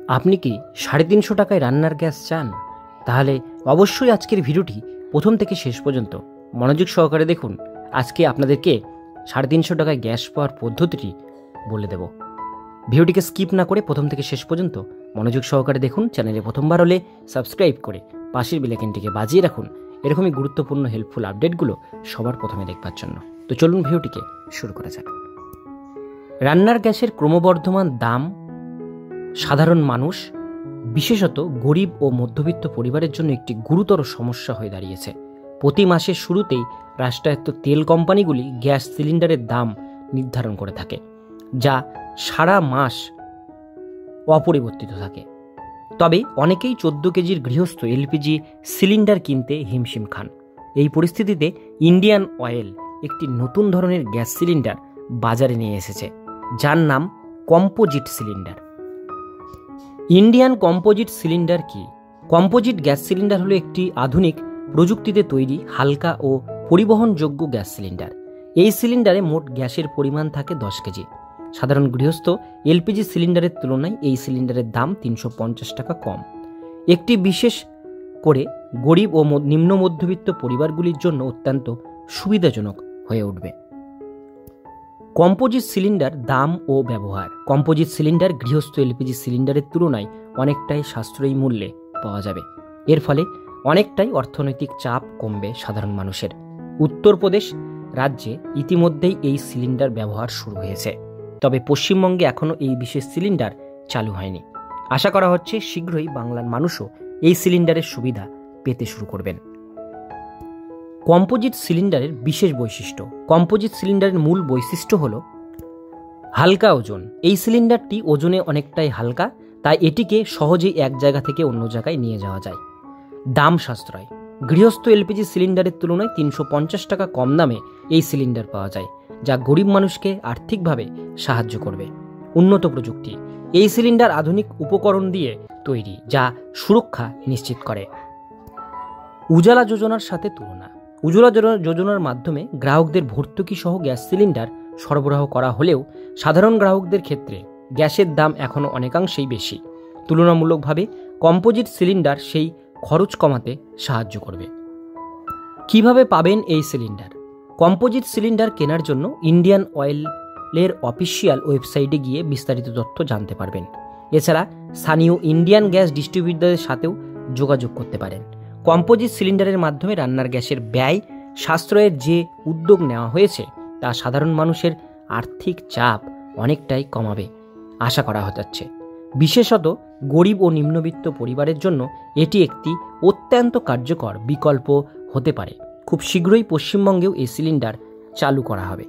আপনি কি 350 টাকায় রান্নার গ্যাস চান? তাহলে অবশ্যই আজকের ভিডিওটি প্রথম থেকে শেষ পর্যন্ত মনোযোগ সহকারে দেখুন। আজকে আপনাদেরকে 350 টাকায় গ্যাস পাওয়ার পদ্ধতিটি বলে দেব। ভিডিওটিকে স্কিপ না করে প্রথম থেকে শেষ পর্যন্ত মনোযোগ সহকারে দেখুন। চ্যানেলে প্রথমবার হলে সাবস্ক্রাইব করে পাশের বেল আইকনটিকে বাজিয়ে রাখুন এরকমই গুরুত্বপূর্ণ হেল্পফুল আপডেটগুলো সবার প্রথমে দেখবার জন্য। তো চলুন ভিডিওটিকে শুরু করা যাক। রান্নার গ্যাসের ক্রমবর্ধমান দাম সাধারণ মানুষ, বিশেষত গরিব ও মধ্যবিত্ত পরিবারের জন্য একটি গুরুতর সমস্যা হয়ে দাঁড়িয়েছে। প্রতি মাসের শুরুতেই রাষ্ট্রায়ত্ত তেল কোম্পানিগুলি গ্যাস সিলিন্ডারের দাম নির্ধারণ করে থাকে, যা সারা মাস অপরিবর্তিত থাকে। তবে অনেকেই 14 কেজির গৃহস্থ এলপিজি সিলিন্ডার কিনতে হিমশিম খান। এই পরিস্থিতিতে ইন্ডিয়ান অয়েল একটি নতুন ধরনের গ্যাস সিলিন্ডার বাজারে নিয়ে এসেছে, যার নাম composite cylinder. Indian composite cylinder কি? কম্পোজিট গ্যাস সিলিন্ডার হলো একটি আধুনিক প্রযুক্তিতে তৈরি হালকা ও পরিবহনযোগ্য গ্যাস সিলিন্ডার। এই সিলিন্ডারে মোট গ্যাসের পরিমাণ থাকে 10 কেজি। সাধারণ গৃহস্থ এলপিজি সিলিন্ডারের তুলনায় এই সিলিন্ডারের দাম 350 টাকা কম। একটি বিশেষ করে গরিব ও নিম্ন মধ্যবিত্ত পরিবারগুলির জন্য অত্যন্ত সুবিধাজনক হয়ে উঠবে। কম্পোজিট সিলিন্ডার দাম ও ব্যবহার। কম্পোজিট সিলিন্ডার গৃহস্থ এলপিজি সিলিন্ডারের তুলনায় অনেকটাই সাশ্রয়ী মূল্যে পাওয়া যাবে। এর ফলে অনেকটাই অর্থনৈতিক চাপ কমবে সাধারণ মানুষের। উত্তরপ্রদেশ রাজ্যে ইতিমধ্যেই এই সিলিন্ডার ব্যবহার শুরু হয়েছে, তবে পশ্চিমবঙ্গে এখনও এই বিশেষ সিলিন্ডার চালু হয়নি। আশা করা হচ্ছে শীঘ্রই বাংলার মানুষও এই সিলিন্ডারের সুবিধা পেতে শুরু করবেন। কম্পোজিট সিলিন্ডারের বিশেষ বৈশিষ্ট্য। কম্পোজিট সিলিন্ডারের মূল বৈশিষ্ট্য হল হালকা ওজন। এই সিলিন্ডারটি ওজনে অনেকটাই হালকা, তাই এটিকে সহজেই এক জায়গা থেকে অন্য জায়গায় নিয়ে যাওয়া যায়। দাম সাশ্রয়। গৃহস্থ এলপিজি সিলিন্ডারের তুলনায় 350 টাকা কম দামে এই সিলিন্ডার পাওয়া যায়, যা গরিব মানুষকে আর্থিকভাবে সাহায্য করবে। উন্নত প্রযুক্তি। এই সিলিন্ডার আধুনিক উপকরণ দিয়ে তৈরি, যা সুরক্ষা নিশ্চিত করে। উজালা যোজনার সাথে তুলনা। উজালা যোজনার মাধ্যমে গ্রাহকদের ভর্তুকি সহ গ্যাস সিলিন্ডার সরবরাহ করা হলেও সাধারণ গ্রাহকদের ক্ষেত্রে গ্যাসের দাম এখনও অনেকাংশেই বেশি। তুলনামূলকভাবে কম্পোজিট সিলিন্ডার সেই খরচ কমাতে সাহায্য করবে। কিভাবে পাবেন এই সিলিন্ডার? কম্পোজিট সিলিন্ডার কেনার জন্য ইন্ডিয়ান অয়েলের অফিসিয়াল ওয়েবসাইটে গিয়ে বিস্তারিত তথ্য জানতে পারবেন। এছাড়া স্থানীয় ইন্ডিয়ান গ্যাস ডিস্ট্রিবিউটরদের সাথেও যোগাযোগ করতে পারেন। কম্পোজিট সিলিন্ডারের মাধ্যমে রান্নার গ্যাসের ব্যয় সাশ্রয়ের যে উদ্যোগ নেওয়া হয়েছে তা সাধারণ মানুষের আর্থিক চাপ অনেকটাই কমাবে আশা করা হচ্ছে। বিশেষত গরিব ও নিম্নবিত্ত পরিবারের জন্য এটি একটি অত্যন্ত কার্যকর বিকল্প হতে পারে। খুব শীঘ্রই পশ্চিমবঙ্গেও এই সিলিন্ডার চালু করা হবে।